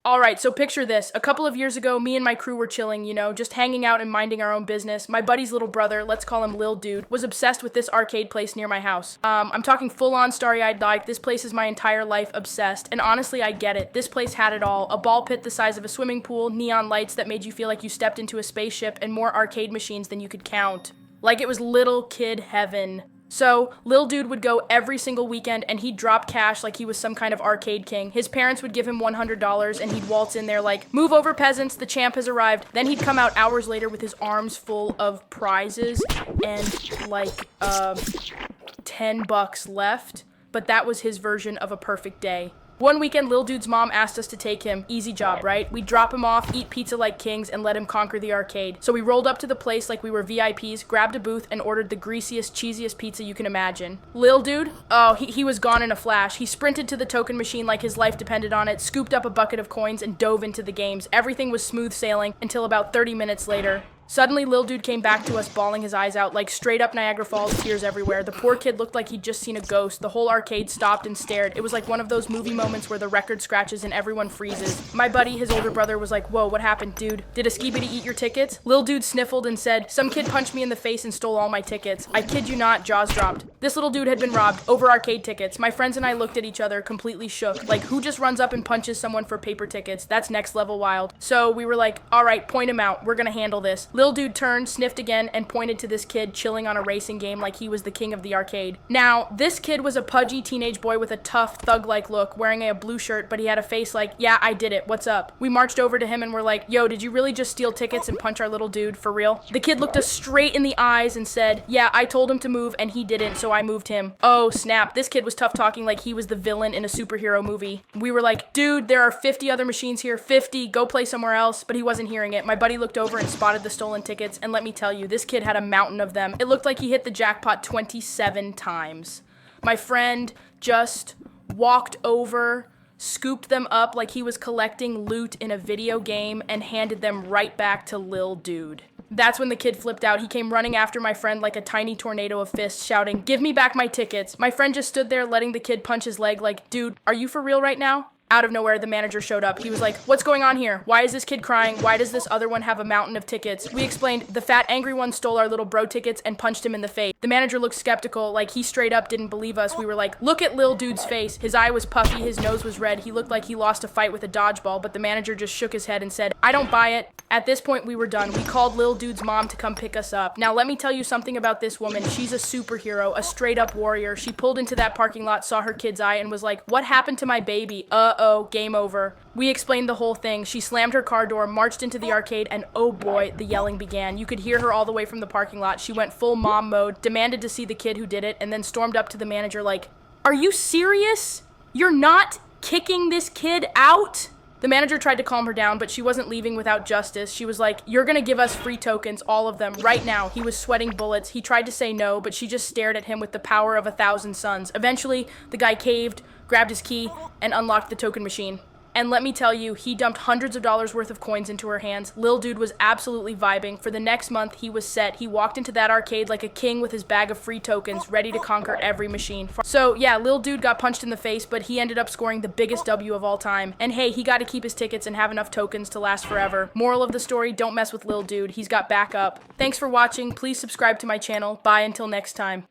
Alright, so picture this. A couple of years ago, me and my crew were chilling, just hanging out and minding our own business. My buddy's little brother, let's call him Lil Dude, was obsessed with this arcade place near my house. I'm talking full-on starry-eyed like, this place is my entire life obsessed. And honestly, I get it. This place had it all. A ball pit the size of a swimming pool, neon lights that made you feel like you stepped into a spaceship, and more arcade machines than you could count. Like it was little kid heaven. So, Lil Dude would go every single weekend and he'd drop cash like he was some kind of arcade king. His parents would give him $100 and he'd waltz in there like, "Move over, peasants, the champ has arrived." Then he'd come out hours later with his arms full of prizes and like, $10 left. But that was his version of a perfect day. One weekend, Lil Dude's mom asked us to take him. Easy job, right? We'd drop him off, eat pizza like kings, and let him conquer the arcade. So we rolled up to the place like we were VIPs, grabbed a booth, and ordered the greasiest, cheesiest pizza you can imagine. Lil Dude? Oh, he was gone in a flash. He sprinted to the token machine like his life depended on it, scooped up a bucket of coins, and dove into the games. Everything was smooth sailing until about 30 minutes later. Suddenly, Lil Dude came back to us bawling his eyes out, like straight up Niagara Falls, tears everywhere. The poor kid looked like he'd just seen a ghost. The whole arcade stopped and stared. It was like one of those movie moments where the record scratches and everyone freezes. My buddy, his older brother, was like, "Whoa, what happened, dude? Did a skibidi eat your tickets?" Lil Dude sniffled and said, "Some kid punched me in the face and stole all my tickets." I kid you not, jaws dropped. This little dude had been robbed over arcade tickets. My friends and I looked at each other, completely shook. Like, who just runs up and punches someone for paper tickets? That's next level wild. So we were like, all right, point him out. We're gonna handle this. Lil Dude turned, sniffed again, and pointed to this kid chilling on a racing game like he was the king of the arcade. Now, this kid was a pudgy teenage boy with a tough, thug-like look, wearing a blue shirt, but he had a face like, "Yeah, I did it. What's up?" We marched over to him and were like, "Yo, did you really just steal tickets and punch our little dude, for real?" The kid looked us straight in the eyes and said, "Yeah, I told him to move and he didn't, so I moved him." Oh, snap. This kid was tough talking like he was the villain in a superhero movie. We were like, "Dude, there are 50 other machines here. 50. Go play somewhere else." But he wasn't hearing it. My buddy looked over and spotted the stolen tickets, and let me tell you, this kid had a mountain of them. It looked like he hit the jackpot 27 times. My friend just walked over, scooped them up like he was collecting loot in a video game, and handed them right back to Lil Dude. That's when the kid flipped out. He came running after my friend like a tiny tornado of fists, shouting, "Give me back my tickets." My friend just stood there letting the kid punch his leg like, "Dude, are you for real right now?" Out of nowhere, the manager showed up. He was like, "What's going on here? Why is this kid crying? Why does this other one have a mountain of tickets?" We explained, "The fat, angry one stole our little bro tickets and punched him in the face." The manager looked skeptical, like he straight up didn't believe us. We were like, "Look at Lil Dude's face. His eye was puffy, his nose was red. He looked like he lost a fight with a dodgeball," but the manager just shook his head and said, "I don't buy it." At this point, we were done. We called Lil Dude's mom to come pick us up. Now, let me tell you something about this woman. She's a superhero, a straight-up warrior. She pulled into that parking lot, saw her kid's eye, and was like, "What happened to my baby? Uh-oh, game over." We explained the whole thing. She slammed her car door, marched into the arcade, and oh boy, the yelling began. You could hear her all the way from the parking lot. She went full mom mode, demanded to see the kid who did it, and then stormed up to the manager like, "Are you serious? You're not kicking this kid out?" The manager tried to calm her down, but she wasn't leaving without justice. She was like, "You're gonna give us free tokens, all of them, right now." He was sweating bullets. He tried to say no, but she just stared at him with the power of 1,000 suns. Eventually, the guy caved, grabbed his key, and unlocked the token machine. And let me tell you, he dumped hundreds of dollars worth of coins into her hands. Lil Dude was absolutely vibing. For the next month, he was set. He walked into that arcade like a king with his bag of free tokens, ready to conquer every machine. So yeah, Lil Dude got punched in the face, but he ended up scoring the biggest W of all time. And hey, he got to keep his tickets and have enough tokens to last forever. Moral of the story, don't mess with Lil Dude. He's got backup. Thanks for watching. Please subscribe to my channel. Bye until next time.